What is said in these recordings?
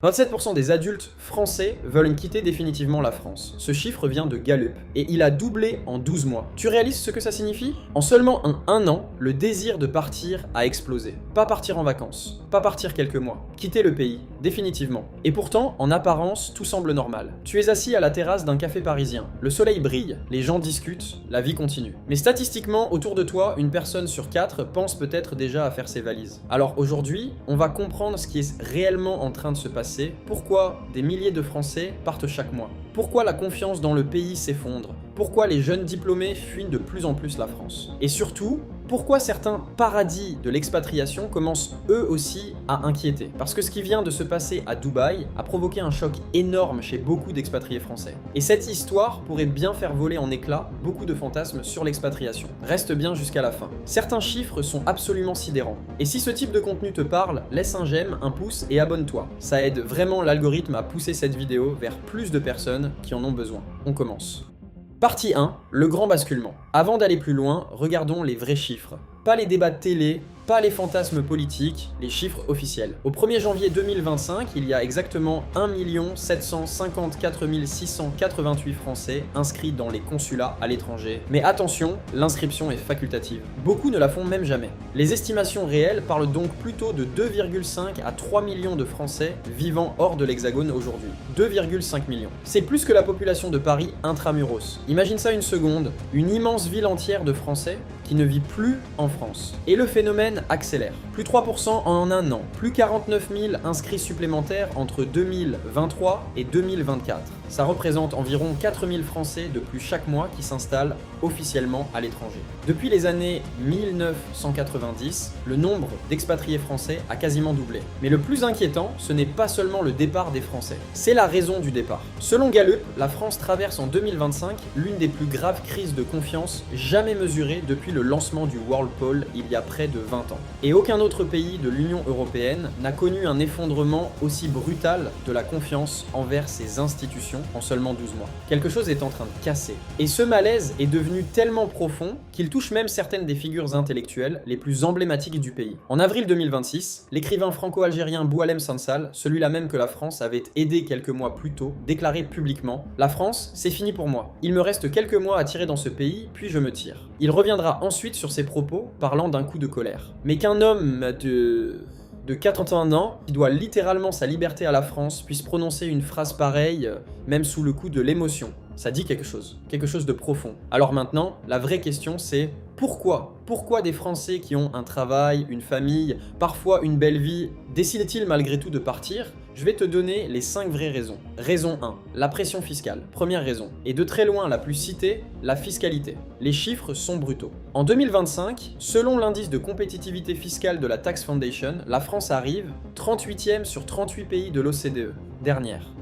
27% des adultes français veulent quitter définitivement la France. Ce chiffre vient de Gallup, et il a doublé en 12 mois. Tu réalises ce que ça signifie? En seulement un an, le désir de partir a explosé. Pas partir en vacances, pas partir quelques mois, quitter le pays, définitivement. Et pourtant, en apparence, tout semble normal. Tu es assis à la terrasse d'un café parisien, le soleil brille, les gens discutent, la vie continue. Mais statistiquement, autour de toi, une personne sur 4 pense peut-être déjà à faire ses valises. Alors aujourd'hui, on va comprendre ce qui est réellement en train de se passer. Pourquoi des milliers de Français partent chaque mois? Pourquoi la confiance dans le pays s'effondre? Pourquoi les jeunes diplômés fuient de plus en plus la France? Et surtout, pourquoi certains paradis de l'expatriation commencent eux aussi à inquiéter? Parce que ce qui vient de se passer à Dubaï a provoqué un choc énorme chez beaucoup d'expatriés français. Et cette histoire pourrait bien faire voler en éclats beaucoup de fantasmes sur l'expatriation. Reste bien jusqu'à la fin. Certains chiffres sont absolument sidérants. Et si ce type de contenu te parle, laisse un j'aime, un pouce et abonne-toi. Ça aide vraiment l'algorithme à pousser cette vidéo vers plus de personnes qui en ont besoin. On commence. Partie 1, le grand basculement. Avant d'aller plus loin, regardons les vrais chiffres. Pas les débats de télé, pas les fantasmes politiques, les chiffres officiels. Au 1er janvier 2025, il y a exactement 1 754 688 Français inscrits dans les consulats à l'étranger. Mais attention, l'inscription est facultative. Beaucoup ne la font même jamais. Les estimations réelles parlent donc plutôt de 2,5 à 3 millions de Français vivant hors de l'Hexagone aujourd'hui. 2,5 millions. C'est plus que la population de Paris intramuros. Imagine ça une seconde, une immense ville entière de Français qui ne vit plus en France. Et le phénomène accélère. Plus 3% en un an, plus 49 000 inscrits supplémentaires entre 2023 et 2024. Ça représente environ 4 000 Français de plus chaque mois qui s'installent officiellement à l'étranger. Depuis les années 1990, le nombre d'expatriés français a quasiment doublé. Mais le plus inquiétant, ce n'est pas seulement le départ des Français, c'est la raison du départ. Selon Gallup, la France traverse en 2025 l'une des plus graves crises de confiance jamais mesurées depuis le lancement du Whirlpool il y a près de 20 ans. Et aucun autre pays de l'Union européenne n'a connu un effondrement aussi brutal de la confiance envers ses institutions en seulement 12 mois. Quelque chose est en train de casser. Et ce malaise est devenu tellement profond qu'il touche même certaines des figures intellectuelles les plus emblématiques du pays. En avril 2026, l'écrivain franco-algérien Boualem Sansal, celui-là même que la France avait aidé quelques mois plus tôt, déclarait publiquement « La France, c'est fini pour moi. Il me reste quelques mois à tirer dans ce pays, puis je me tire. » Il reviendra ensuite sur ses propos, parlant d'un coup de colère. Mais qu'un homme de 81 ans, qui doit littéralement sa liberté à la France, puisse prononcer une phrase pareille, même sous le coup de l'émotion. Ça dit quelque chose de profond. Alors maintenant, la vraie question c'est pourquoi? Pourquoi des Français qui ont un travail, une famille, parfois une belle vie, décident-ils malgré tout de partir? Je vais te donner les 5 vraies raisons. Raison 1, la pression fiscale. Première raison. Et de très loin la plus citée, la fiscalité. Les chiffres sont brutaux. En 2025, selon l'indice de compétitivité fiscale de la Tax Foundation, la France arrive 38e sur 38 pays de l'OCDE.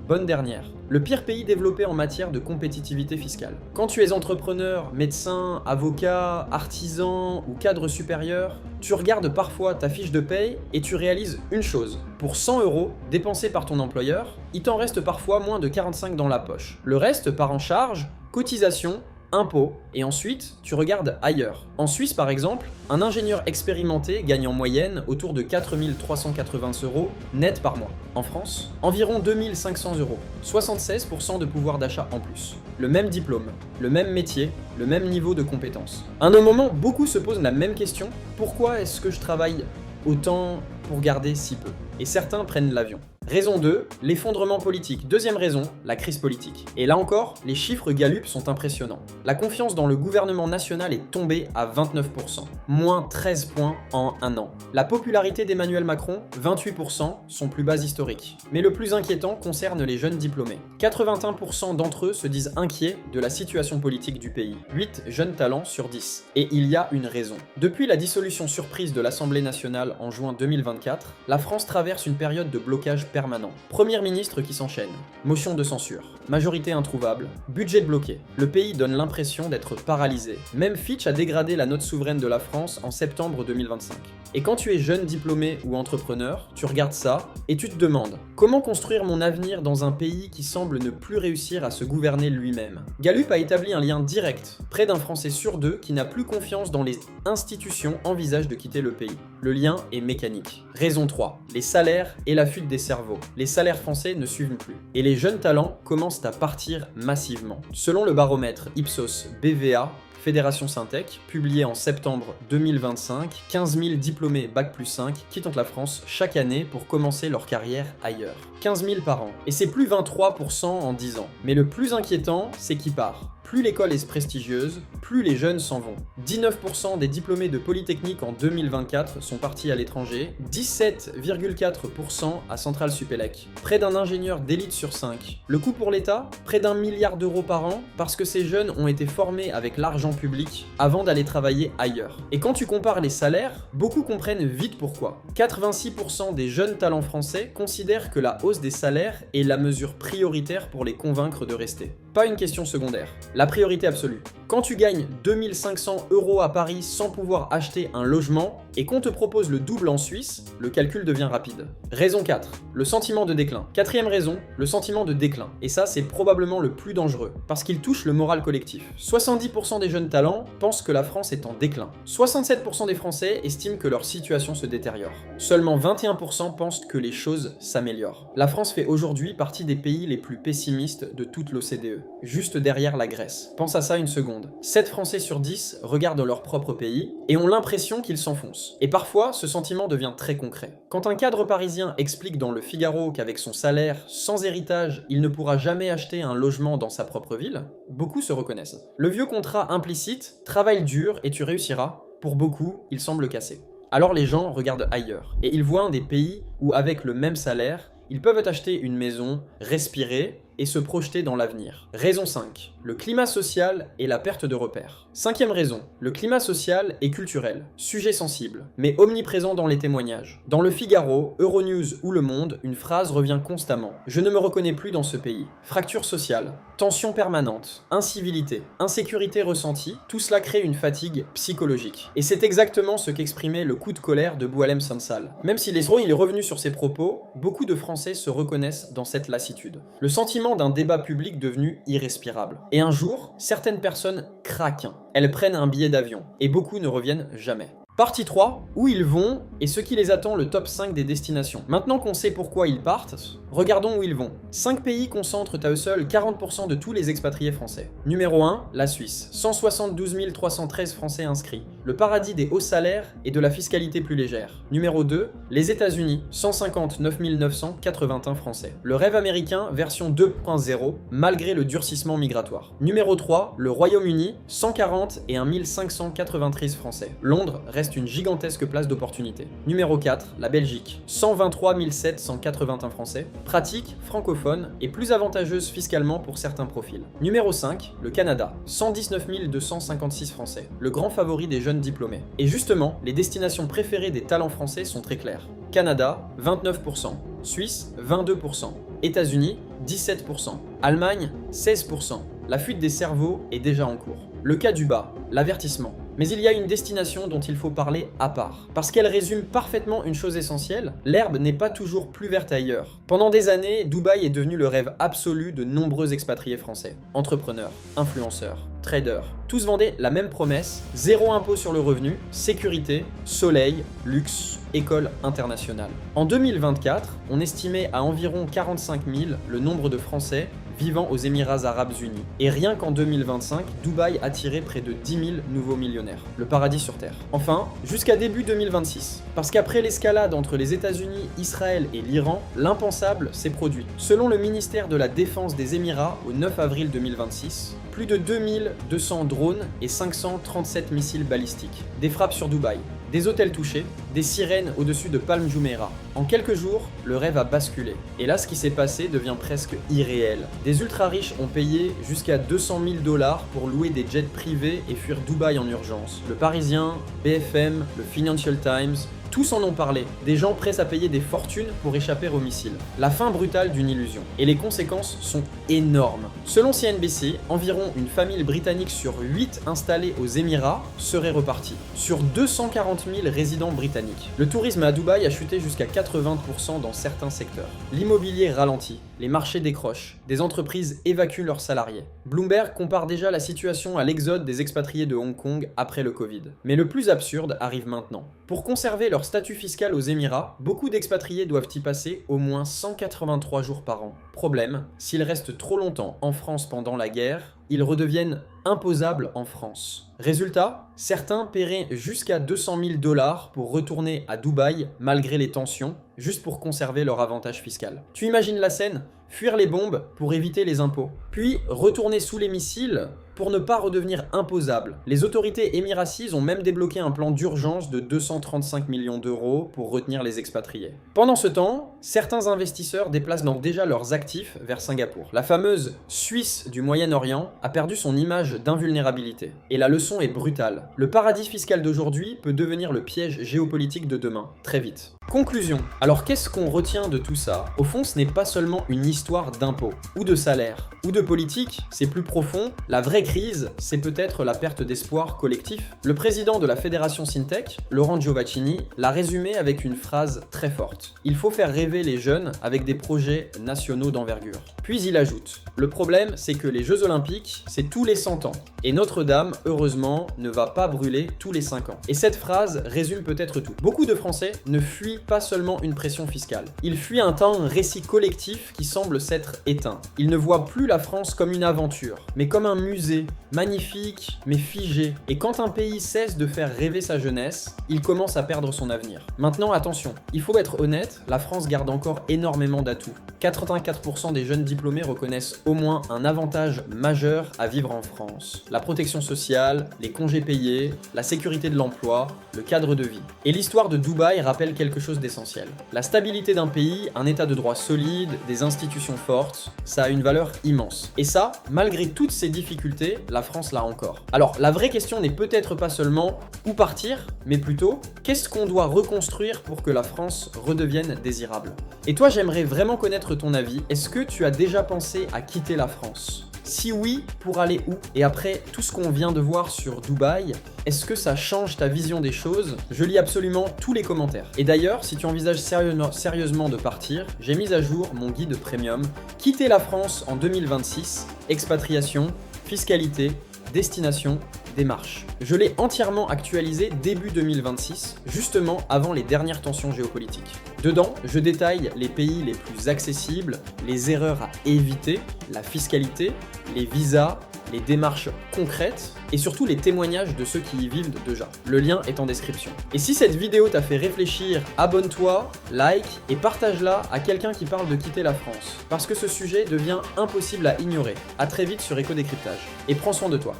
Bonne dernière. Le pire pays développé en matière de compétitivité fiscale. Quand tu es entrepreneur, médecin, avocat, artisan ou cadre supérieur, tu regardes parfois ta fiche de paye et tu réalises une chose. Pour 100 € dépensés par ton employeur, il t'en reste parfois moins de 45 dans la poche. Le reste part en charge, cotisation, impôts, et ensuite, tu regardes ailleurs. En Suisse, par exemple, un ingénieur expérimenté gagne en moyenne autour de 4 380 € net par mois. En France, environ 2 500 €, 76% de pouvoir d'achat en plus. Le même diplôme, le même métier, le même niveau de compétence. À un moment, beaucoup se posent la même question, pourquoi est-ce que je travaille autant pour garder si peu? Et certains prennent l'avion. Raison 2, l'effondrement politique. Deuxième raison, la crise politique. Et là encore, les chiffres Gallup sont impressionnants. La confiance dans le gouvernement national est tombée à 29%, moins 13 points en un an. La popularité d'Emmanuel Macron, 28%, son plus bas historique. Mais le plus inquiétant concerne les jeunes diplômés. 81% d'entre eux se disent inquiets de la situation politique du pays. 8 jeunes talents sur 10. Et il y a une raison. Depuis la dissolution surprise de l'Assemblée nationale en juin 2024, la France traverse une période de blocage permanent. Premier ministre qui s'enchaîne. Motion de censure. Majorité introuvable. Budget bloqué. Le pays donne l'impression d'être paralysé. Même Fitch a dégradé la note souveraine de la France en septembre 2025. Et quand tu es jeune diplômé ou entrepreneur, tu regardes ça et tu te demandes comment construire mon avenir dans un pays qui semble ne plus réussir à se gouverner lui-même. Gallup a établi un lien direct. Près d'un Français sur 2 qui n'a plus confiance dans les institutions envisage de quitter le pays. Le lien est mécanique. Raison 3. Les salaires et la fuite des cerveaux. Les salaires français ne suivent plus. Et les jeunes talents commencent à partir massivement. Selon le baromètre Ipsos BVA, Fédération Syntec, publié en septembre 2025, 15 000 diplômés Bac+5 quittent la France chaque année pour commencer leur carrière ailleurs. 15 000 par an. Et c'est plus 23% en 10 ans. Mais le plus inquiétant, c'est qui part. Plus l'école est prestigieuse, plus les jeunes s'en vont. 19% des diplômés de Polytechnique en 2024 sont partis à l'étranger, 17,4% à Centrale Supélec. Près d'un ingénieur d'élite sur 5. Le coût pour l'État, près d'1 milliard d'euros par an, parce que ces jeunes ont été formés avec l'argent public avant d'aller travailler ailleurs. Et quand tu compares les salaires, beaucoup comprennent vite pourquoi. 86% des jeunes talents français considèrent que la hausse des salaires est la mesure prioritaire pour les convaincre de rester. Pas une question secondaire. La priorité absolue. Quand tu gagnes 2500 € à Paris sans pouvoir acheter un logement et qu'on te propose le double en Suisse, le calcul devient rapide. Raison 4. Le sentiment de déclin. Quatrième raison, le sentiment de déclin. Et ça, c'est probablement le plus dangereux, parce qu'il touche le moral collectif. 70% des jeunes talents pensent que la France est en déclin. 67% des Français estiment que leur situation se détériore. Seulement 21% pensent que les choses s'améliorent. La France fait aujourd'hui partie des pays les plus pessimistes de toute l'OCDE, juste derrière la Grèce. Pense à ça une seconde. 7 Français sur 10 regardent leur propre pays et ont l'impression qu'ils s'enfoncent. Et parfois, ce sentiment devient très concret. Quand un cadre parisien explique dans Le Figaro qu'avec son salaire, sans héritage, il ne pourra jamais acheter un logement dans sa propre ville, beaucoup se reconnaissent. Le vieux contrat implicite, travaille dur et tu réussiras, pour beaucoup, il semble cassé. Alors les gens regardent ailleurs, et ils voient des pays où avec le même salaire, ils peuvent acheter une maison, respirer, et se projeter dans l'avenir. Raison 5. Le climat social et la perte de repères. Cinquième raison. Le climat social et culturel. Sujet sensible, mais omniprésent dans les témoignages. Dans Le Figaro, Euronews ou Le Monde, une phrase revient constamment. Je ne me reconnais plus dans ce pays. Fracture sociale, tension permanente, incivilité, insécurité ressentie, tout cela crée une fatigue psychologique. Et c'est exactement ce qu'exprimait le coup de colère de Boualem Sansal. Même si il est revenu sur ses propos, beaucoup de Français se reconnaissent dans cette lassitude. Le sentiment d'un débat public devenu irrespirable. Et un jour, certaines personnes craquent. Elles prennent un billet d'avion. Et beaucoup ne reviennent jamais. Partie 3, où ils vont et ce qui les attend, le top 5 des destinations. Maintenant qu'on sait pourquoi ils partent, regardons où ils vont. 5 pays concentrent à eux seuls 40% de tous les expatriés français. Numéro 1, la Suisse. 172 313 Français inscrits. Le paradis des hauts salaires et de la fiscalité plus légère. Numéro 2, les États-Unis. 159 981 Français. Le rêve américain version 2.0, malgré le durcissement migratoire. Numéro 3, le Royaume-Uni. 140 et 1593 Français. Londres reste une gigantesque place d'opportunité. Numéro 4, la Belgique. 123 781 Français. Pratique, francophone et plus avantageuse fiscalement pour certains profils. Numéro 5, le Canada. 119 256 Français. Le grand favori des jeunes diplômés. Et justement, les destinations préférées des talents français sont très claires. Canada, 29%. Suisse, 22%. États-Unis, 17%. Allemagne, 16%. La fuite des cerveaux est déjà en cours. Le cas du bas, l'avertissement. Mais il y a une destination dont il faut parler à part. Parce qu'elle résume parfaitement une chose essentielle, l'herbe n'est pas toujours plus verte ailleurs. Pendant des années, Dubaï est devenu le rêve absolu de nombreux expatriés français. Entrepreneurs, influenceurs, traders. Tous vendaient la même promesse, zéro impôt sur le revenu, sécurité, soleil, luxe, école internationale. En 2024, on estimait à environ 45 000 le nombre de Français vivant aux Émirats Arabes Unis. Et rien qu'en 2025, Dubaï attirait près de 10 000 nouveaux millionnaires. Le paradis sur Terre. Enfin, jusqu'à début 2026. Parce qu'après l'escalade entre les États-Unis, Israël et l'Iran, l'impensable s'est produit. Selon le ministère de la Défense des Émirats, au 9 avril 2026, plus de 2200 drones et 537 missiles balistiques. Des frappes sur Dubaï. Des hôtels touchés, des sirènes au-dessus de Palm Jumeirah. En quelques jours, le rêve a basculé. Et là, ce qui s'est passé devient presque irréel. Des ultra-riches ont payé jusqu'à 200 000 $ pour louer des jets privés et fuir Dubaï en urgence. Le Parisien, BFM, le Financial Times, tous en ont parlé, des gens prêts à payer des fortunes pour échapper aux missiles. La fin brutale d'une illusion. Et les conséquences sont énormes. Selon CNBC, environ une famille britannique sur 8 installée aux Émirats serait repartie. Sur 240 000 résidents britanniques. Le tourisme à Dubaï a chuté jusqu'à 80% dans certains secteurs. L'immobilier ralentit, les marchés décrochent, des entreprises évacuent leurs salariés. Bloomberg compare déjà la situation à l'exode des expatriés de Hong Kong après le Covid. Mais le plus absurde arrive maintenant. Pour conserver leur leur statut fiscal aux Émirats, beaucoup d'expatriés doivent y passer au moins 183 jours par an. Problème, s'ils restent trop longtemps en France pendant la guerre, ils redeviennent imposables en France. Résultat, certains paieraient jusqu'à 200 000 $ pour retourner à Dubaï malgré les tensions, juste pour conserver leur avantage fiscal. Tu imagines la scène? Fuir les bombes pour éviter les impôts. Puis retourner sous les missiles pour ne pas redevenir imposable. Les autorités émiraties ont même débloqué un plan d'urgence de 235 millions d'euros pour retenir les expatriés. Pendant ce temps, certains investisseurs déplacent donc déjà leurs actifs vers Singapour. La fameuse Suisse du Moyen-Orient a perdu son image d'invulnérabilité. Et la leçon est brutale. Le paradis fiscal d'aujourd'hui peut devenir le piège géopolitique de demain, très vite. Conclusion. Alors qu'est-ce qu'on retient de tout ça? Au fond, ce n'est pas seulement une histoire d'impôts, ou de salaire, ou de politique, c'est plus profond. La vraie crise, c'est peut-être la perte d'espoir collectif. Le président de la fédération Syntec, Laurent Giovacchini, l'a résumé avec une phrase très forte. Il faut faire rêver les jeunes avec des projets nationaux d'envergure. Puis il ajoute, le problème, c'est que les Jeux Olympiques, c'est tous les 100 ans. Et Notre-Dame, heureusement, ne va pas brûler tous les 5 ans. Et cette phrase résume peut-être tout. Beaucoup de Français ne fuient pas seulement une pression fiscale. Ils fuient un récit collectif qui semble s'être éteint. Ils ne voient plus la France comme une aventure, mais comme un musée, magnifique, mais figé. Et quand un pays cesse de faire rêver sa jeunesse, il commence à perdre son avenir. Maintenant, attention, il faut être honnête, la France garde encore énormément d'atouts. 84% des jeunes diplômés reconnaissent au moins un avantage majeur à vivre en France. La protection sociale, les congés payés, la sécurité de l'emploi, le cadre de vie. Et l'histoire de Dubaï rappelle quelque chose d'essentiel. La stabilité d'un pays, un état de droit solide, des institutions fortes, ça a une valeur immense. Et ça, malgré toutes ces difficultés, la France l'a encore. Alors, la vraie question n'est peut-être pas seulement où partir, mais plutôt, qu'est-ce qu'on doit reconstruire pour que la France redevienne désirable? Et toi, j'aimerais vraiment connaître ton avis. Est-ce que tu as déjà pensé à quitter la France? Si oui, pour aller où? Et après tout ce qu'on vient de voir sur Dubaï, est-ce que ça change ta vision des choses? Je lis absolument tous les commentaires. Et d'ailleurs, si tu envisages sérieusement de partir, j'ai mis à jour mon guide premium « Quitter la France en 2026, expatriation, fiscalité, destination, démarche ». Je l'ai entièrement actualisé début 2026, justement avant les dernières tensions géopolitiques. Dedans, je détaille les pays les plus accessibles, les erreurs à éviter, la fiscalité, les visas, les démarches concrètes et surtout les témoignages de ceux qui y vivent déjà. Le lien est en description. Et si cette vidéo t'a fait réfléchir, abonne-toi, like et partage-la à quelqu'un qui parle de quitter la France. Parce que ce sujet devient impossible à ignorer. À très vite sur Éco Décryptage. Et prends soin de toi.